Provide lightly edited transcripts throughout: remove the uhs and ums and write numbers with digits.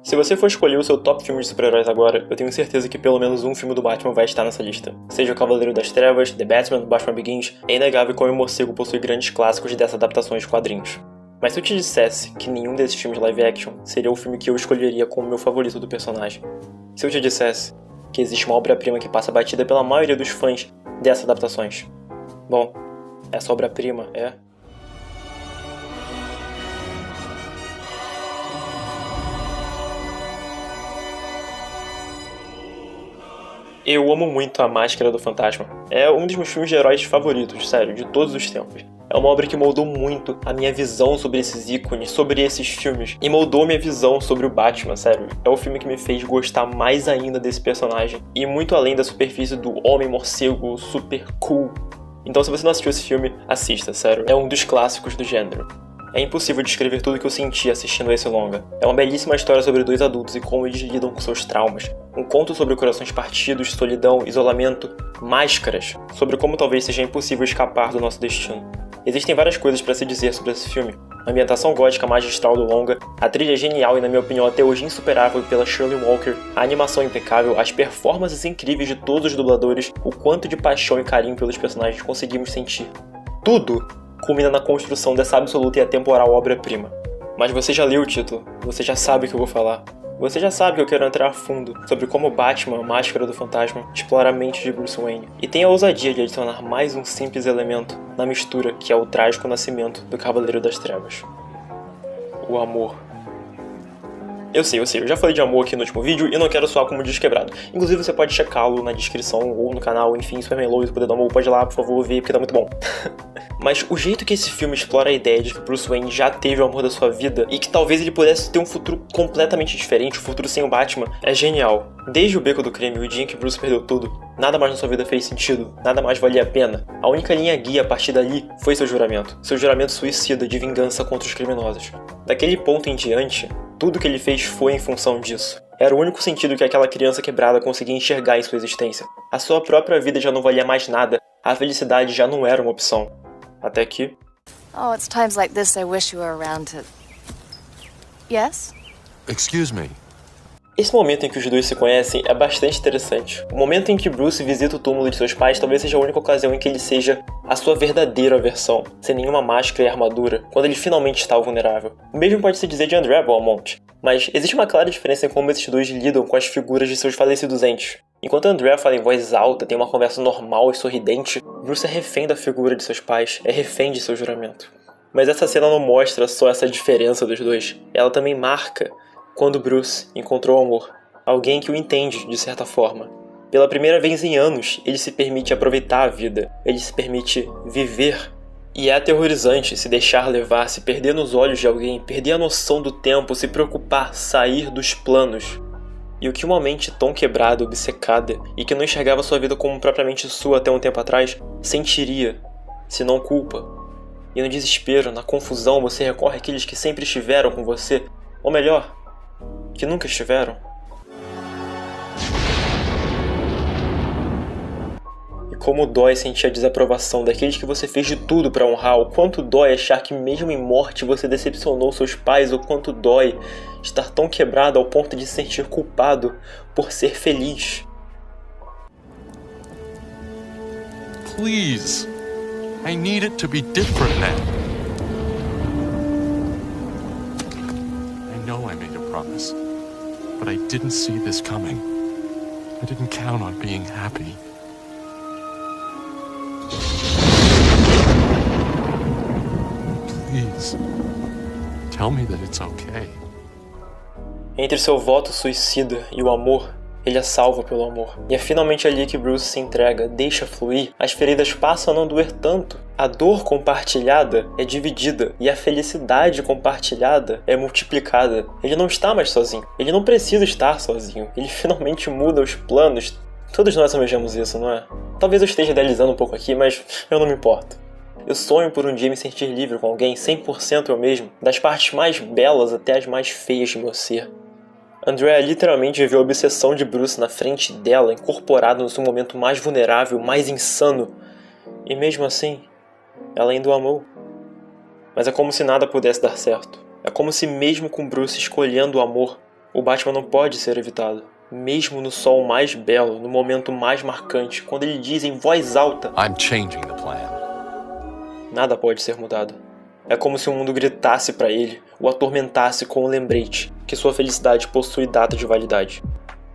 Se você for escolher o seu top filme de super-heróis agora, eu tenho certeza que pelo menos um filme do Batman vai estar nessa lista. Seja o Cavaleiro das Trevas, The Batman, Batman Begins, é inegável como o Morcego possui grandes clássicos dessas adaptações de quadrinhos. Mas se eu te dissesse que nenhum desses filmes live action seria o filme que eu escolheria como meu favorito do personagem? Se eu te dissesse que existe uma obra-prima que passa batida pela maioria dos fãs dessas adaptações? Bom, essa obra-prima é... Eu amo muito A Máscara do Fantasma. É um dos meus filmes de heróis favoritos, sério, de todos os tempos. É uma obra que moldou muito a minha visão sobre esses ícones, sobre esses filmes. E moldou minha visão sobre o Batman, sério. É o filme que me fez gostar mais ainda desse personagem. E muito além da superfície do Homem-Morcego super cool. Então se você não assistiu esse filme, assista, sério. É um dos clássicos do gênero. É impossível descrever tudo que eu senti assistindo a esse longa. É uma belíssima história sobre dois adultos e como eles lidam com seus traumas. Um conto sobre corações partidos, solidão, isolamento, máscaras. Sobre como talvez seja impossível escapar do nosso destino. Existem várias coisas para se dizer sobre esse filme. A ambientação gótica magistral do longa, a trilha genial e na minha opinião até hoje insuperável pela Shirley Walker, a animação impecável, as performances incríveis de todos os dubladores, o quanto de paixão e carinho pelos personagens conseguimos sentir. Tudo culmina na construção dessa absoluta e atemporal obra-prima. Mas você já leu o título, você já sabe o que eu vou falar. Você já sabe que eu quero entrar a fundo sobre como Batman, Máscara do Fantasma, explora a mente de Bruce Wayne. E tem a ousadia de adicionar mais um simples elemento na mistura que é o trágico nascimento do Cavaleiro das Trevas. O amor. Eu sei, eu já falei de amor aqui no último vídeo e não quero soar como disco quebrado. Inclusive você pode checá-lo na descrição ou no canal, enfim, Superman Lois, Poder do Amor, pode ir lá, por favor, ver, porque tá muito bom. Mas o jeito que esse filme explora a ideia de que Bruce Wayne já teve o amor da sua vida e que talvez ele pudesse ter um futuro completamente diferente, um futuro sem o Batman, é genial. Desde o beco do crime, o dia em que Bruce perdeu tudo, nada mais na sua vida fez sentido, nada mais valia a pena. A única linha guia a partir dali foi seu juramento suicida de vingança contra os criminosos. Daquele ponto em diante, tudo que ele fez foi em função disso. Era o único sentido que aquela criança quebrada conseguia enxergar em sua existência. A sua própria vida já não valia mais nada, a felicidade já não era uma opção. Até que... Oh, it's times like this I wish you were around to... Yes? Excuse me. Esse momento em que os dois se conhecem é bastante interessante. O momento em que Bruce visita o túmulo de seus pais talvez seja a única ocasião em que ele seja a sua verdadeira versão, sem nenhuma máscara e armadura, quando ele finalmente está vulnerável. O mesmo pode se dizer de André Beaumont, mas existe uma clara diferença em como esses dois lidam com as figuras de seus falecidos entes. Enquanto André fala em voz alta, tem uma conversa normal e sorridente, Bruce é refém da figura de seus pais, é refém de seu juramento. Mas essa cena não mostra só essa diferença dos dois, ela também marca quando Bruce encontrou o amor, alguém que o entende de certa forma. Pela primeira vez em anos, ele se permite aproveitar a vida, ele se permite viver. E é aterrorizante se deixar levar, se perder nos olhos de alguém, perder a noção do tempo, se preocupar, sair dos planos. E o que uma mente tão quebrada, obcecada, e que não enxergava sua vida como propriamente sua até um tempo atrás, sentiria, se não culpa. E no desespero, na confusão, você recorre àqueles que sempre estiveram com você, ou melhor, que nunca estiveram. E como dói sentir a desaprovação daqueles que você fez de tudo para honrar, o quanto dói achar que mesmo em morte você decepcionou seus pais, o quanto dói estar tão quebrado ao ponto de se sentir culpado por ser feliz. Please. I need it to be different now. I know I made a promise, but I didn't see this coming. I didn't count on being happy. Please, tell me that it's okay. Entre seu voto suicida e o amor, ele é salvo pelo amor. E é finalmente ali que Bruce se entrega, deixa fluir, as feridas passam a não doer tanto. A dor compartilhada é dividida e a felicidade compartilhada é multiplicada. Ele não está mais sozinho, ele não precisa estar sozinho, ele finalmente muda os planos. Todos nós almejamos isso, não é? Talvez eu esteja idealizando um pouco aqui, mas eu não me importo. Eu sonho por um dia me sentir livre com alguém, 100% eu mesmo, das partes mais belas até as mais feias de meu ser. Andrea literalmente viveu a obsessão de Bruce na frente dela, incorporada no seu momento mais vulnerável, mais insano. E mesmo assim, ela ainda o amou. Mas é como se nada pudesse dar certo. É como se mesmo com Bruce escolhendo o amor, O Batman não pode ser evitado. Mesmo no sol mais belo, no momento mais marcante, quando ele diz em voz alta: I'm changing the plan. Nada pode ser mudado. É como se o mundo gritasse para ele, o atormentasse com o lembrete que sua felicidade possui data de validade.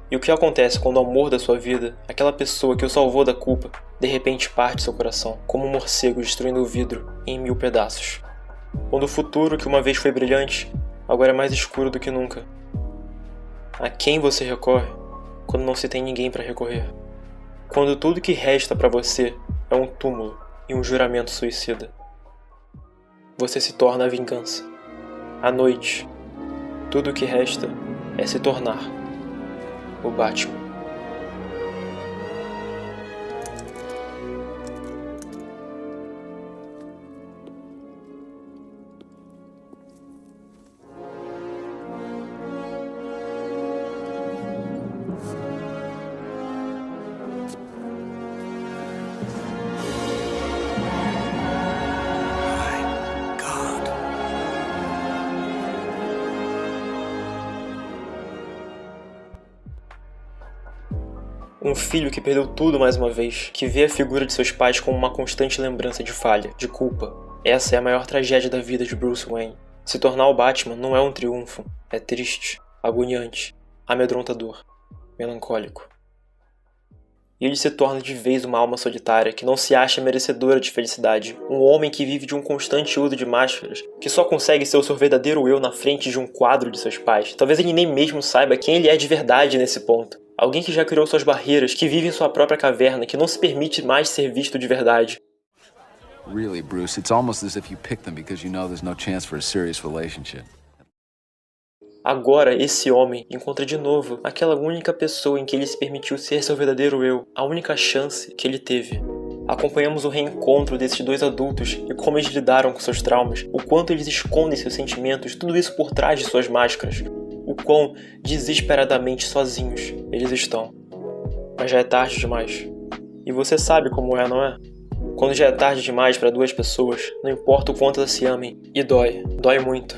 E o que acontece quando o amor da sua vida, aquela pessoa que o salvou da culpa, de repente parte seu coração, como um morcego destruindo o vidro em 1000 pedaços? Quando o futuro, que uma vez foi brilhante, agora é mais escuro do que nunca. A quem você recorre quando não se tem ninguém para recorrer? Quando tudo que resta para você é um túmulo e um juramento suicida. Você se torna a vingança. À noite, tudo o que resta é se tornar o Batman. Um filho que perdeu tudo mais uma vez, que vê a figura de seus pais como uma constante lembrança de falha, de culpa. Essa é a maior tragédia da vida de Bruce Wayne. Se tornar o Batman não é um triunfo, é triste, agoniante, amedrontador, melancólico. E ele se torna de vez uma alma solitária que não se acha merecedora de felicidade, um homem que vive de um constante uso de máscaras, que só consegue ser o seu verdadeiro eu na frente de um quadro de seus pais. Talvez ele nem mesmo saiba quem ele é de verdade nesse ponto. Alguém que já criou suas barreiras, que vive em sua própria caverna, que não se permite mais ser visto de verdade. Really, Bruce, it's almost as if you picked them because you know there's no chance for a serious relationship. Agora, esse homem encontra de novo aquela única pessoa em que ele se permitiu ser seu verdadeiro eu, a única chance que ele teve. Acompanhamos o reencontro desses dois adultos e como eles lidaram com seus traumas, o quanto eles escondem seus sentimentos, tudo isso por trás de suas máscaras. O quão desesperadamente sozinhos eles estão. Mas já é tarde demais. E você sabe como é, não é? Quando já é tarde demais para duas pessoas, não importa o quanto elas se amem, e dói muito.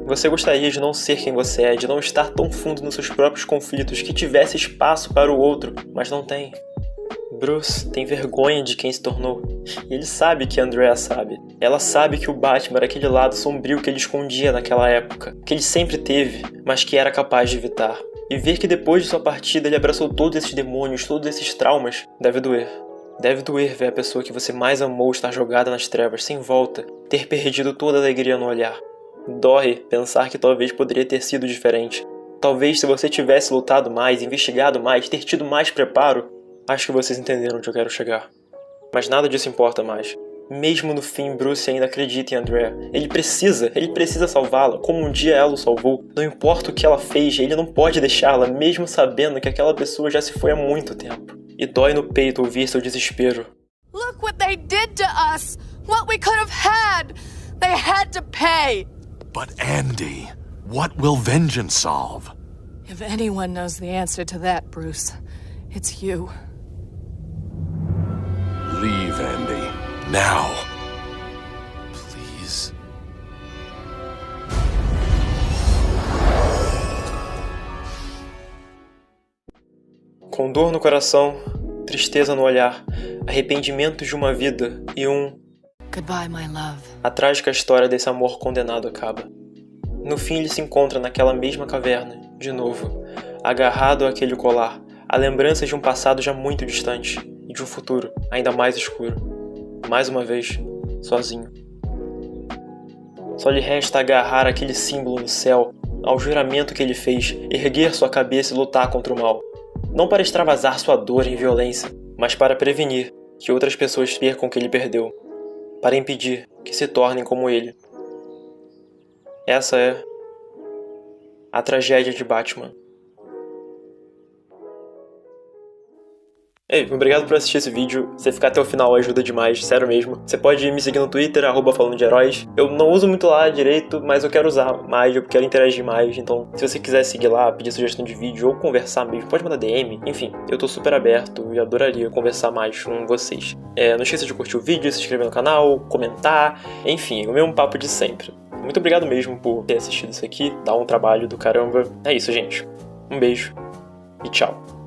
Você gostaria de não ser quem você é, de não estar tão fundo nos seus próprios conflitos, que tivesse espaço para o outro, mas não tem. Bruce tem vergonha de quem se tornou. E ele sabe que a Andrea sabe. Ela sabe que o Batman era aquele lado sombrio que ele escondia naquela época, que ele sempre teve, mas que era capaz de evitar. E ver que depois de sua partida ele abraçou todos esses demônios, todos esses traumas, deve doer. Deve doer ver a pessoa que você mais amou estar jogada nas trevas, sem volta, ter perdido toda a alegria no olhar. Dói pensar que talvez poderia ter sido diferente. Talvez se você tivesse lutado mais, investigado mais, ter tido mais preparo. Acho que vocês entenderam onde eu quero chegar. Mas nada disso importa mais. Mesmo no fim, Bruce ainda acredita em Andrea. Ele precisa salvá-la, como um dia ela o salvou. Não importa o que ela fez, ele não pode deixá-la, mesmo sabendo que aquela pessoa já se foi há muito tempo. E dói no peito ouvir seu desespero. Look what they did to us! What we could have had! They had to pay! But Andy, what will vengeance solve? If anyone knows the answer to that, Bruce, it's you. Leave, Andy. Now. Please. Com dor no coração, tristeza no olhar, arrependimentos de uma vida e Goodbye, my love. a trágica história desse amor condenado acaba. No fim ele se encontra naquela mesma caverna, de novo, agarrado àquele colar, a lembrança de um passado já muito distante e de um futuro ainda mais escuro. Mais uma vez, sozinho. Só lhe resta agarrar aquele símbolo no céu, ao juramento que ele fez, erguer sua cabeça e lutar contra o mal. Não para extravasar sua dor em violência, mas para prevenir que outras pessoas percam o que ele perdeu. Para impedir que se tornem como ele. Essa é a tragédia de Batman. Ei, obrigado por assistir esse vídeo. Você ficar até o final ajuda demais, sério mesmo. Você pode me seguir no Twitter, @falando de heróis. Eu não uso muito lá direito, mas eu quero usar mais, eu quero interagir mais. Então, se você quiser seguir lá, pedir sugestão de vídeo ou conversar mesmo, pode mandar DM. Enfim, eu tô super aberto e adoraria conversar mais com vocês. Não esqueça de curtir o vídeo, se inscrever no canal, comentar. Enfim, o mesmo papo de sempre. Muito obrigado mesmo por ter assistido isso aqui, dá um trabalho do caramba. É isso, gente. Um beijo e tchau.